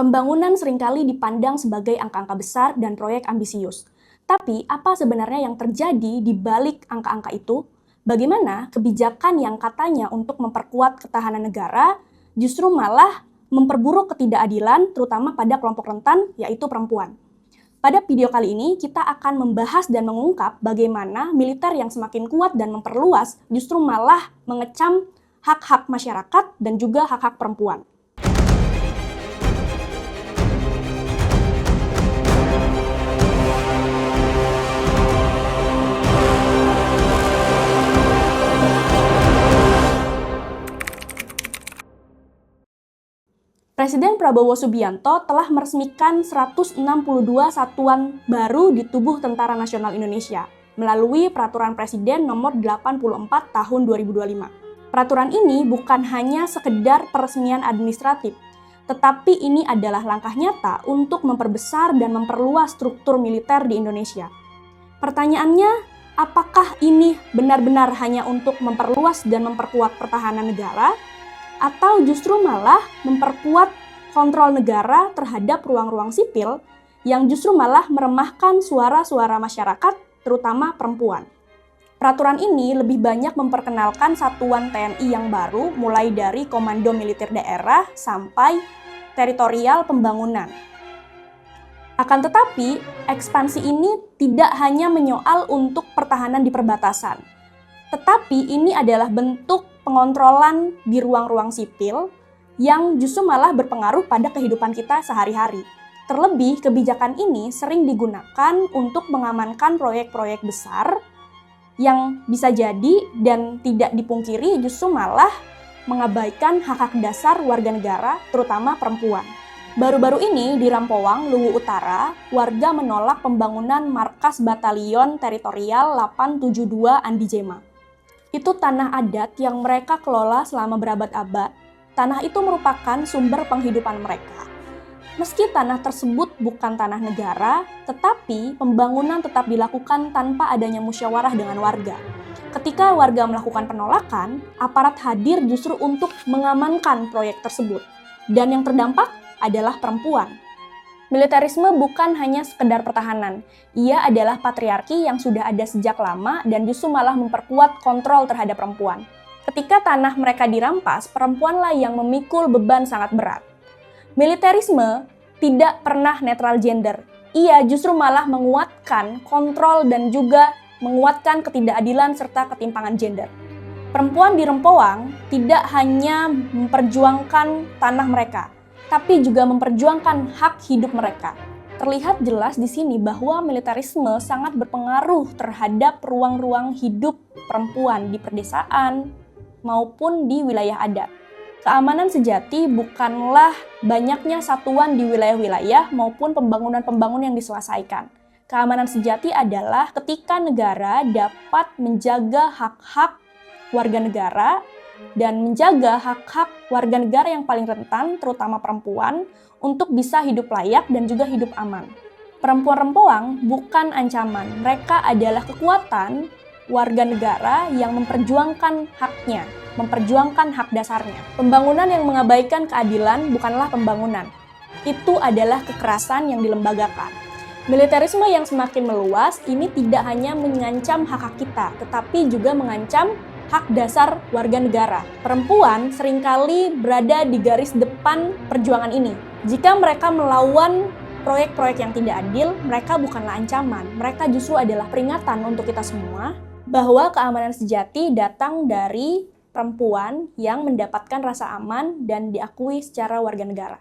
Pembangunan seringkali dipandang sebagai angka-angka besar dan proyek ambisius. Tapi, apa sebenarnya yang terjadi di balik angka-angka itu? Bagaimana kebijakan yang katanya untuk memperkuat ketahanan negara justru malah memperburuk ketidakadilan, terutama pada kelompok rentan, yaitu perempuan. Pada video kali ini, kita akan membahas dan mengungkap bagaimana militer yang semakin kuat dan memperluas justru malah mengecam hak-hak masyarakat dan juga hak-hak perempuan. Presiden Prabowo Subianto telah meresmikan 162 satuan baru di tubuh Tentara Nasional Indonesia melalui Peraturan Presiden Nomor 84 Tahun 2025. Peraturan ini bukan hanya sekedar peresmian administratif, tetapi ini adalah langkah nyata untuk memperbesar dan memperluas struktur militer di Indonesia. Pertanyaannya, apakah ini benar-benar hanya untuk memperluas dan memperkuat pertahanan negara? Atau justru malah memperkuat kontrol negara terhadap ruang-ruang sipil yang justru malah meremahkan suara-suara masyarakat, terutama perempuan. Peraturan ini lebih banyak memperkenalkan satuan TNI yang baru, mulai dari Komando Militer Daerah sampai Teritorial Pembangunan. Akan tetapi, ekspansi ini tidak hanya menyoal untuk pertahanan di perbatasan, tetapi ini adalah bentuk pengontrolan di ruang-ruang sipil yang justru malah berpengaruh pada kehidupan kita sehari-hari. Terlebih, kebijakan ini sering digunakan untuk mengamankan proyek-proyek besar yang bisa jadi dan tidak dipungkiri justru malah mengabaikan hak-hak dasar warga negara, terutama perempuan. Baru-baru ini di Rampowang, Luwu Utara, warga menolak pembangunan markas Batalion Teritorial 872 Andi Jema. Itu tanah adat yang mereka kelola selama berabad-abad. Tanah itu merupakan sumber penghidupan mereka. Meski tanah tersebut bukan tanah negara, tetapi pembangunan tetap dilakukan tanpa adanya musyawarah dengan warga. Ketika warga melakukan penolakan, aparat hadir justru untuk mengamankan proyek tersebut. Dan yang terdampak adalah perempuan. Militerisme bukan hanya sekedar pertahanan, ia adalah patriarki yang sudah ada sejak lama dan justru malah memperkuat kontrol terhadap perempuan. Ketika tanah mereka dirampas, perempuanlah yang memikul beban sangat berat. Militerisme tidak pernah netral gender, ia justru malah menguatkan kontrol dan juga menguatkan ketidakadilan serta ketimpangan gender. Perempuan di Rempowang tidak hanya memperjuangkan tanah mereka, tapi juga memperjuangkan hak hidup mereka. Terlihat jelas di sini bahwa militerisme sangat berpengaruh terhadap ruang-ruang hidup perempuan di perdesaan maupun di wilayah adat. Keamanan sejati bukanlah banyaknya satuan di wilayah-wilayah maupun pembangunan-pembangunan yang diselesaikan. Keamanan sejati adalah ketika negara dapat menjaga hak-hak warga negara dan menjaga hak-hak warga negara yang paling rentan, terutama perempuan, untuk bisa hidup layak dan juga hidup aman. Perempuan Rempowang bukan ancaman, mereka adalah kekuatan warga negara yang memperjuangkan haknya, memperjuangkan hak dasarnya. Pembangunan yang mengabaikan keadilan bukanlah pembangunan, itu adalah kekerasan yang dilembagakan. Militerisme yang semakin meluas ini tidak hanya mengancam hak-hak kita, tetapi juga mengancam hak dasar warga negara. Perempuan seringkali berada di garis depan perjuangan ini. Jika mereka melawan proyek-proyek yang tidak adil, mereka bukanlah ancaman. Mereka justru adalah peringatan untuk kita semua bahwa keamanan sejati datang dari perempuan yang mendapatkan rasa aman dan diakui secara warga negara.